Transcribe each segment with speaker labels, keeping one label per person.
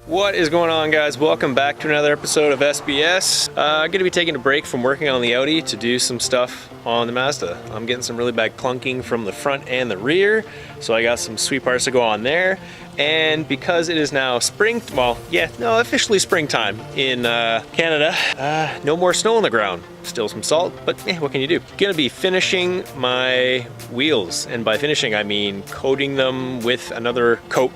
Speaker 1: What is going on, guys? Welcome back to another episode of SBS. I'm going to be taking a break from working on the Audi to do some stuff on the Mazda. I'm getting some really bad clunking from the front and the rear, so I got some sweet parts to go on there. And because it is now spring, officially springtime in Canada, no more snow on the ground. Still some salt, but what can you do? Gonna be finishing my wheels, and by finishing I mean coating them with another coat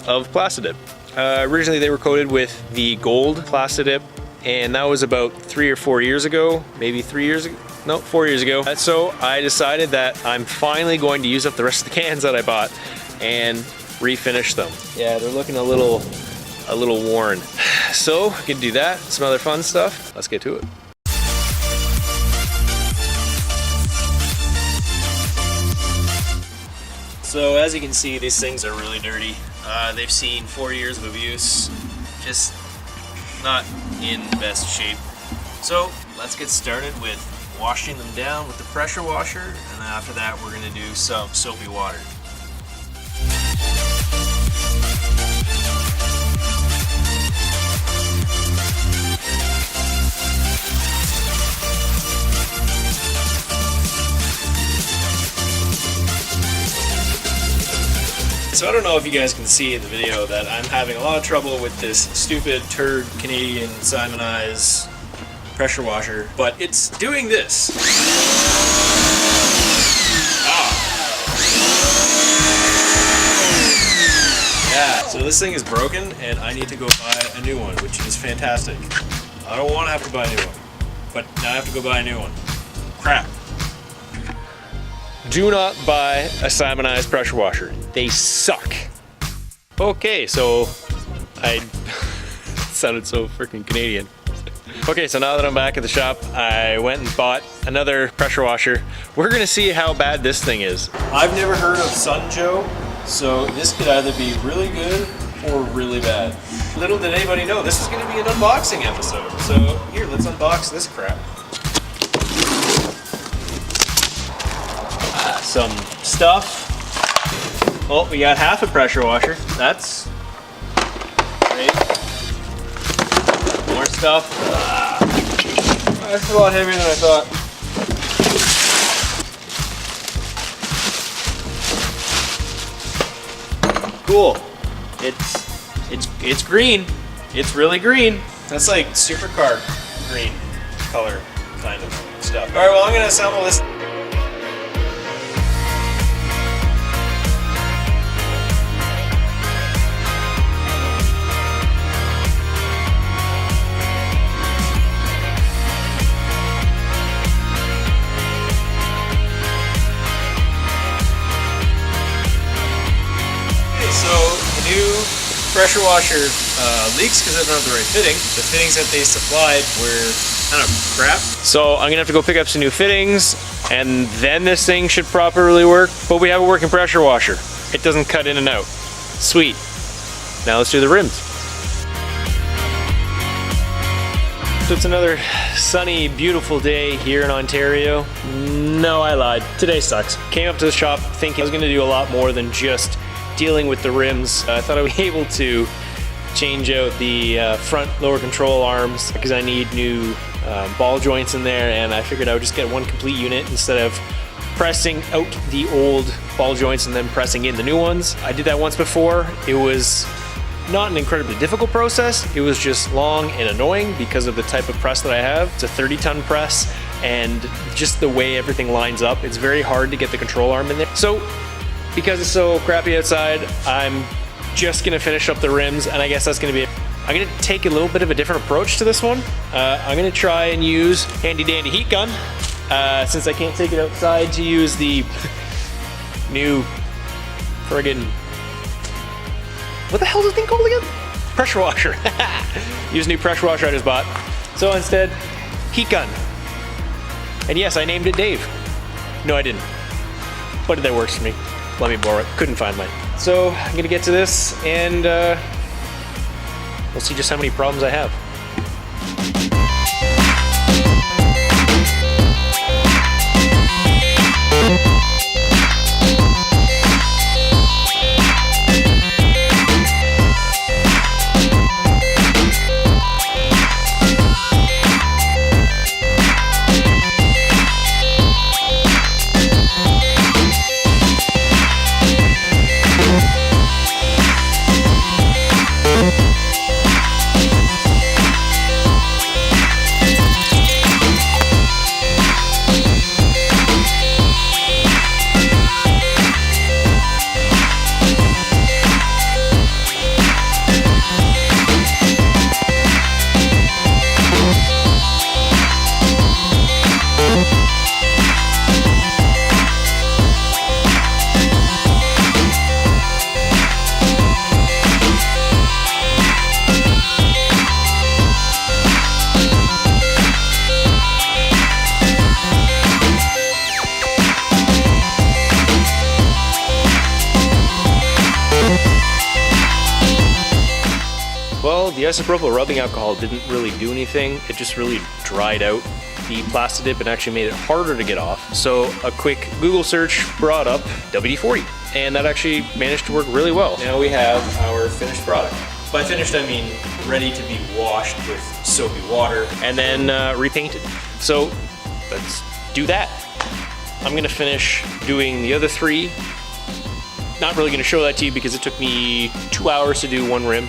Speaker 1: of PlastiDip. Originally they were coated with the gold PlastiDip, and that was about 3 or 4 years ago, maybe 3 years ago, no, 4 years ago. So I decided that I'm finally going to use up the rest of the cans that I bought and refinish them. Yeah, they're looking a little worn. So I can do that, some other fun stuff. Let's get to it. So as you can see, these things are really dirty. They've seen 4 years of abuse, just not in the best shape. So let's get started with washing them down with the pressure washer, and then after that we're going to do some soapy water. So I don't know if you guys can see in the video that I'm having a lot of trouble with this stupid turd Canadian Simonized pressure washer, but it's doing this. Yeah, so this thing is broken and I need to go buy a new one, which is fantastic. I don't want to have to buy a new one, but now I have to go buy a new one. Crap. Do not buy a Simonized pressure washer. They suck. Okay, so I sounded so freaking Canadian. Okay, so now that I'm back at the shop, I went and bought another pressure washer. We're gonna see how bad this thing is. I've never heard of Sunjo, so this could either be really good or really bad. Little did anybody know, this is gonna be an unboxing episode. So here, let's unbox this crap. Some stuff. Oh, we got half a pressure washer. That's great. More stuff. That's a lot heavier than I thought. Cool. It's green. It's really green. That's like supercar green color kind of stuff. All right, well, I'm gonna assemble this. Pressure washer leaks because I don't have the right fitting. The fittings that they supplied were kind of crap. So I'm gonna have to go pick up some new fittings, and then this thing should properly work. But we have a working pressure washer. It doesn't cut in and out. Sweet. Now let's do the rims. So it's another sunny, beautiful day here in Ontario. No, I lied. Today sucks. Came up to the shop thinking I was gonna do a lot more than just dealing with the rims. I thought I would be able to change out the front lower control arms because I need new ball joints in there, and I figured I would just get one complete unit instead of pressing out the old ball joints and then pressing in the new ones. I did that once before. It was not an incredibly difficult process. It was just long and annoying because of the type of press that I have. It's a 30-ton press, and just the way everything lines up, it's very hard to get the control arm in there. So because it's so crappy outside, I'm just gonna finish up the rims, and I guess that's gonna be it. I'm gonna take a little bit of a different approach to this one. I'm gonna try and use handy dandy heat gun, since I can't take it outside, to use the new friggin', what the hell is this thing called again? Pressure washer. Use new pressure washer I just bought. So instead, heat gun. And yes, I named it Dave. No, I didn't. But that works for me. Let me borrow it. Couldn't find mine. So I'm gonna get to this, and we'll see just how many problems I have. Well, the isopropyl rubbing alcohol didn't really do anything. It just really dried out the PlastiDip and actually made it harder to get off. So a quick Google search brought up WD-40, and that actually managed to work really well. Now we have our finished product. By finished, I mean ready to be washed with soapy water and then repainted. So let's do that. I'm gonna finish doing the other 3. Not really gonna show that to you because it took me 2 hours to do 1 rim.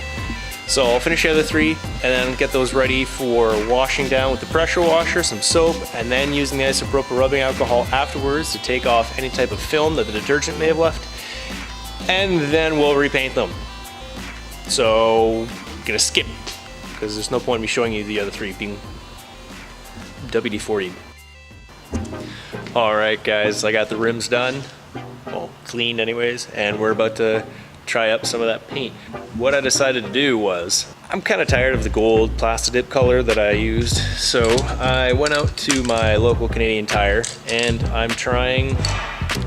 Speaker 1: So I'll finish the other 3 and then get those ready for washing down with the pressure washer, some soap, and then using the isopropyl rubbing alcohol afterwards to take off any type of film that the detergent may have left. And then we'll repaint them. So I'm gonna skip because there's no point in me showing you the other 3 being WD-40. All right, guys, I got the rims done. Well, cleaned anyways, and we're about to try up some of that paint. What I decided to do was, I'm kind of tired of the gold PlastiDip color that I used, so I went out to my local Canadian Tire and I'm trying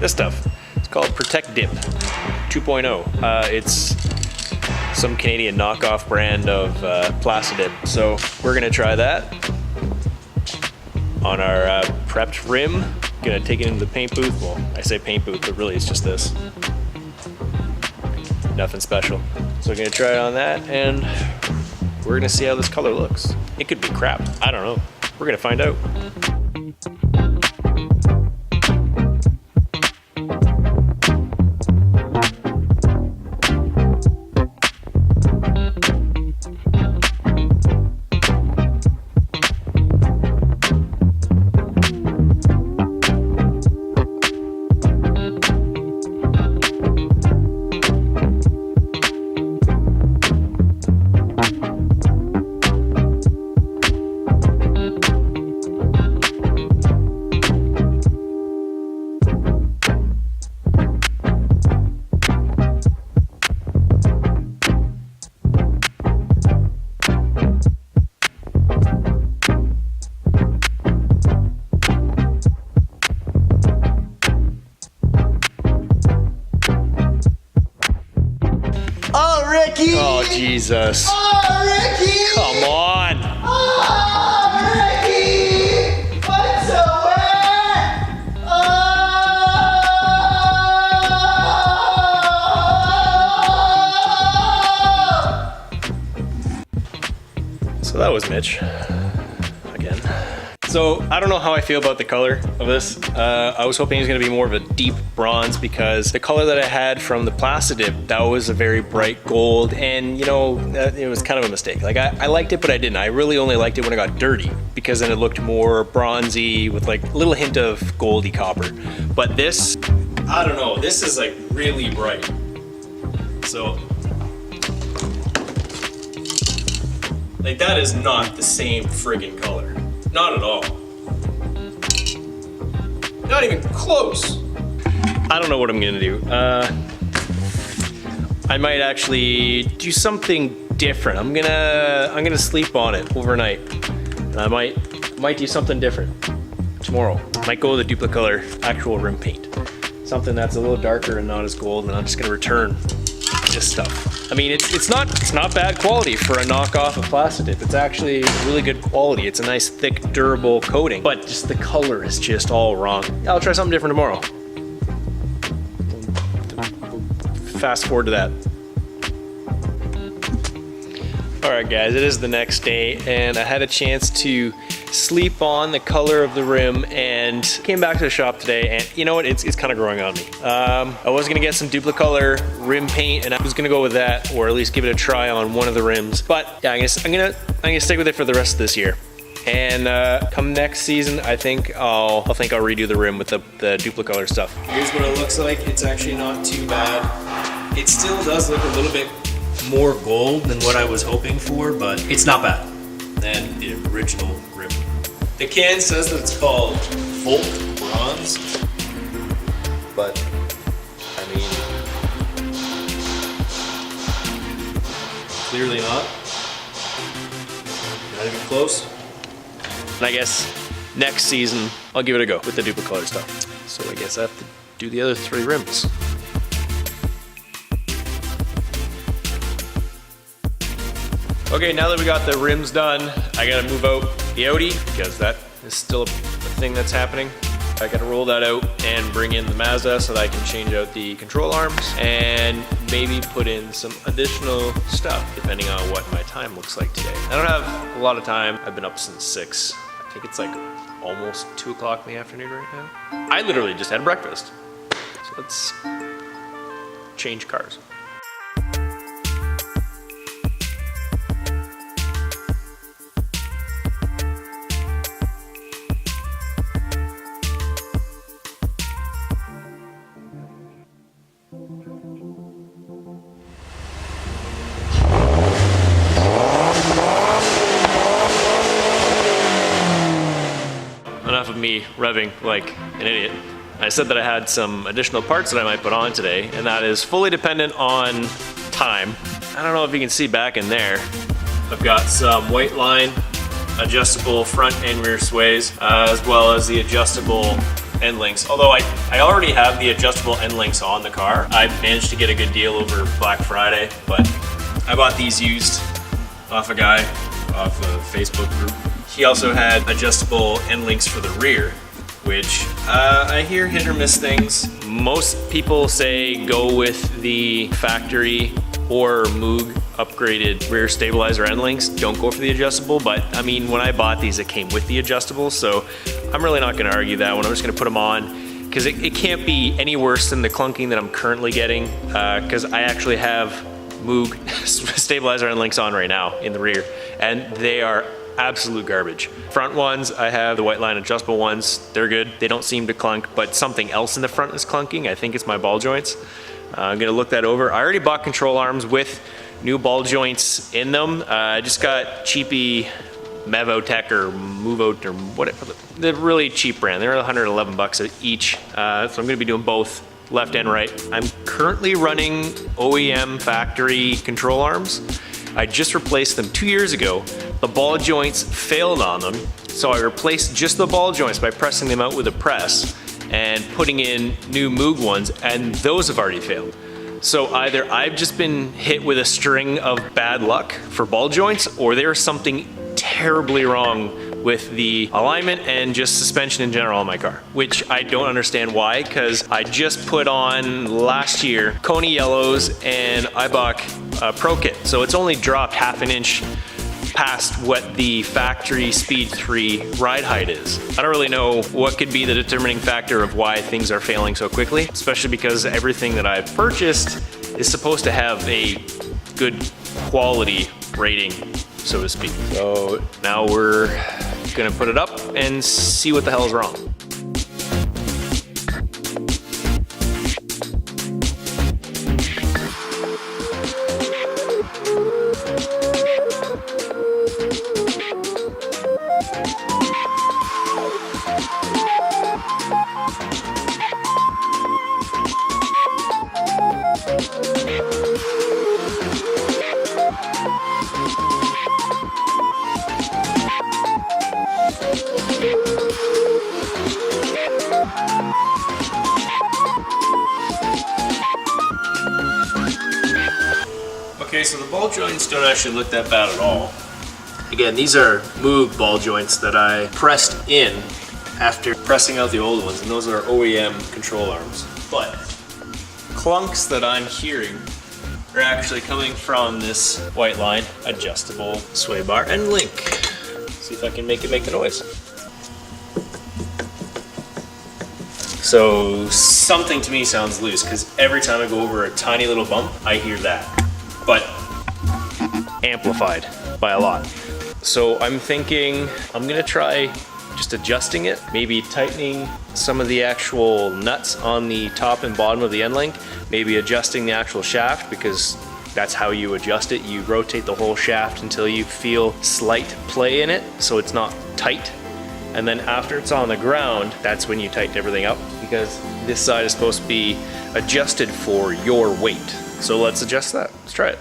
Speaker 1: this stuff. It's called Protect Dip 2.0. It's some Canadian knockoff brand of PlastiDip. So we're gonna try that on our prepped rim. Gonna take it into the paint booth. Well, I say paint booth, but really it's just this. Nothing special. So we're gonna try it on that and we're gonna see how this color looks. It could be crap, I don't know. We're gonna find out. Oh, Jesus.
Speaker 2: Oh, Ricky!
Speaker 1: Come on!
Speaker 2: Oh, Ricky! What's so wet? Oh!
Speaker 1: So that was Mitch. Again. So I don't know how I feel about the color of this. I was hoping it was gonna be more of a deep bronze because the color that I had from the PlastiDip, that was a very bright gold, and you know, it was kind of a mistake. Like I liked it, but I didn't. I really only liked it when it got dirty because then it looked more bronzy with like a little hint of goldy copper. But this, I don't know, this is like really bright. So, like that is not the same friggin' color. Not at all. Not even close. I don't know what I'm gonna do. I might actually do something different. I'm gonna sleep on it overnight. And I might do something different tomorrow. Might go with the Duplicolor actual rim paint. Something that's a little darker and not as gold, and I'm just gonna return this stuff. I mean, it's not bad quality for a knockoff of PlastiDip. It's actually really good quality. It's a nice, thick, durable coating, but just the color is just all wrong. I'll try something different tomorrow. Fast forward to that. All right, guys, it is the next day, and I had a chance to sleep on the color of the rim and came back to the shop today, and you know what, it's kind of growing on me. I was gonna get some Duplicolor rim paint and I was gonna go with that, or at least give it a try on one of the rims, but yeah, I'm gonna stick with it for the rest of this year. And come next season, I think I'll redo the rim with the Duplicolor stuff. Here's what it looks like. It's actually not too bad. It still does look a little bit more gold than what I was hoping for, but it's not bad than the original rim. The can says that it's called Volk Bronze, but I mean, clearly not. Not even close. And I guess next season I'll give it a go with the Duplicolor stuff. So I guess I have to do the other 3 rims. Okay, now that we got the rims done, I gotta move out the Audi because that is still a thing that's happening. I gotta roll that out and bring in the Mazda so that I can change out the control arms and maybe put in some additional stuff depending on what my time looks like today. I don't have a lot of time. I've been up since 6. I think it's like almost 2 o'clock in the afternoon right now. I literally just had breakfast. So let's change cars. Enough of me revving like an idiot. I said that I had some additional parts that I might put on today, and that is fully dependent on time. I don't know if you can see back in there. I've got some Whiteline adjustable front and rear sways, as well as the adjustable end links. Although I already have the adjustable end links on the car. I managed to get a good deal over Black Friday, but I bought these used off a guy off a Facebook group. He also had adjustable end links for the rear, which I hear hit or miss things. Most people say go with the factory or Moog upgraded rear stabilizer end links. Don't go for the adjustable, but I mean, when I bought these, it came with the adjustable, so I'm really not gonna argue that one. I'm just gonna put them on because it can't be any worse than the clunking that I'm currently getting, because I actually have Moog stabilizer end links on right now in the rear, and they are absolute garbage. Front ones, I have the Whiteline adjustable ones. They're good. They don't seem to clunk, but something else in the front is clunking. I think it's my ball joints. I'm gonna look that over. I already bought control arms with new ball joints in them. I just got cheapy Mevotech or Movo or whatever. They're really cheap brand. They're 111 bucks each. So I'm gonna be doing both left and right. I'm currently running OEM factory control arms. I just replaced them 2 years ago. The ball joints failed on them, so I replaced just the ball joints by pressing them out with a press and putting in new Moog ones, and those have already failed. So either I've just been hit with a string of bad luck for ball joints, or there's something terribly wrong with the alignment and just suspension in general on my car, which I don't understand why, because I just put on last year Coney Yellows and Ibach Pro Kit, so it's only dropped half an inch past what the factory Speed 3 ride height is. I don't really know what could be the determining factor of why things are failing so quickly, especially because everything that I've purchased is supposed to have a good quality rating, so to speak. So now we're gonna put it up and see what the hell is wrong. Okay, so the ball joints don't actually look that bad at all. Again, these are Moog ball joints that I pressed in after pressing out the old ones, and those are OEM control arms. But clunks that I'm hearing are actually coming from this Whiteline adjustable sway bar and link. See if I can make it make the noise. So something to me sounds loose, because every time I go over a tiny little bump, I hear that, but amplified by a lot. So I'm thinking I'm gonna try just adjusting it, maybe tightening some of the actual nuts on the top and bottom of the end link, maybe adjusting the actual shaft, because that's how you adjust it. You rotate the whole shaft until you feel slight play in it, so it's not tight. And then after it's on the ground, that's when you tighten everything up, because this side is supposed to be adjusted for your weight. So let's adjust that. Let's try it.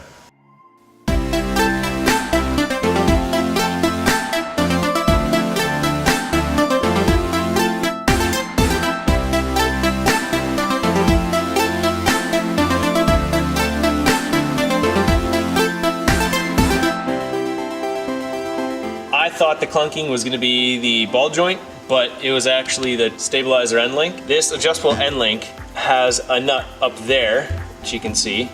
Speaker 1: thought the clunking was gonna be the ball joint, but it was actually the stabilizer end link. This adjustable end link has a nut up there, which you can see.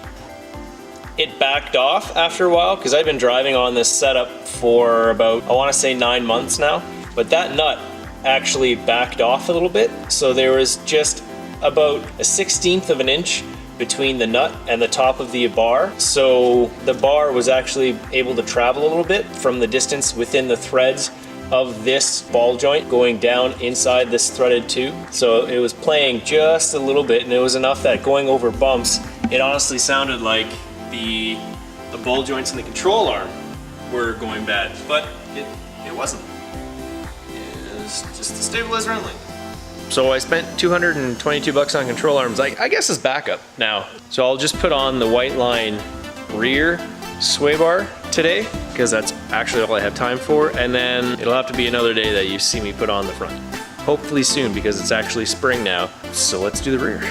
Speaker 1: It backed off after a while because I've been driving on this setup for about, I wanna say 9 months now, but that nut actually backed off a little bit. So there was just about a 1/16 of an inch between the nut and the top of the bar. So the bar was actually able to travel a little bit from the distance within the threads of this ball joint going down inside this threaded tube. So it was playing just a little bit, and it was enough that going over bumps, it honestly sounded like the ball joints in the control arm were going bad, but it wasn't. It was just the stabilizer end link. So I spent $222 on control arms, I guess as backup now. So I'll just put on the Whiteline rear sway bar today, because that's actually all I have time for, and then it'll have to be another day that you see me put on the front. Hopefully soon, because it's actually spring now. So let's do the rear.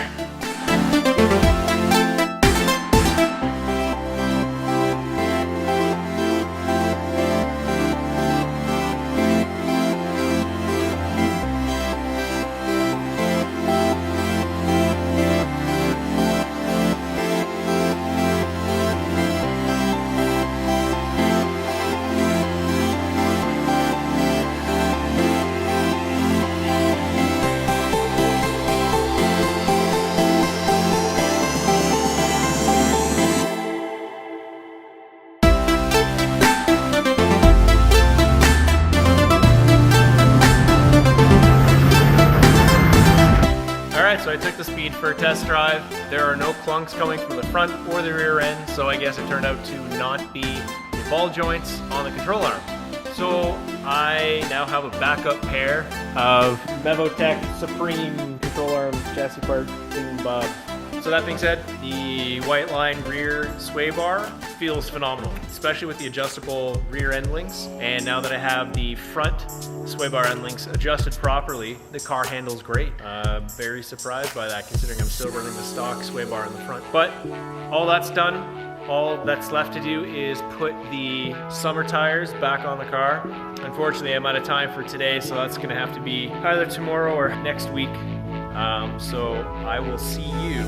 Speaker 1: So I took the Speed for a test drive. There are no clunks coming from the front or the rear end, so I guess it turned out to not be the ball joints on the control arm. So I now have a backup pair of Mevotech Supreme control arm chassis part thingamabob. So that being said, the Whiteline rear sway bar feels phenomenal, especially with the adjustable rear end links. And now that I have the front sway bar end links adjusted properly, the car handles great. Very surprised by that, considering I'm still running the stock sway bar in the front. But all that's done. All that's left to do is put the summer tires back on the car. Unfortunately, I'm out of time for today, so that's gonna have to be either tomorrow or next week. So I will see you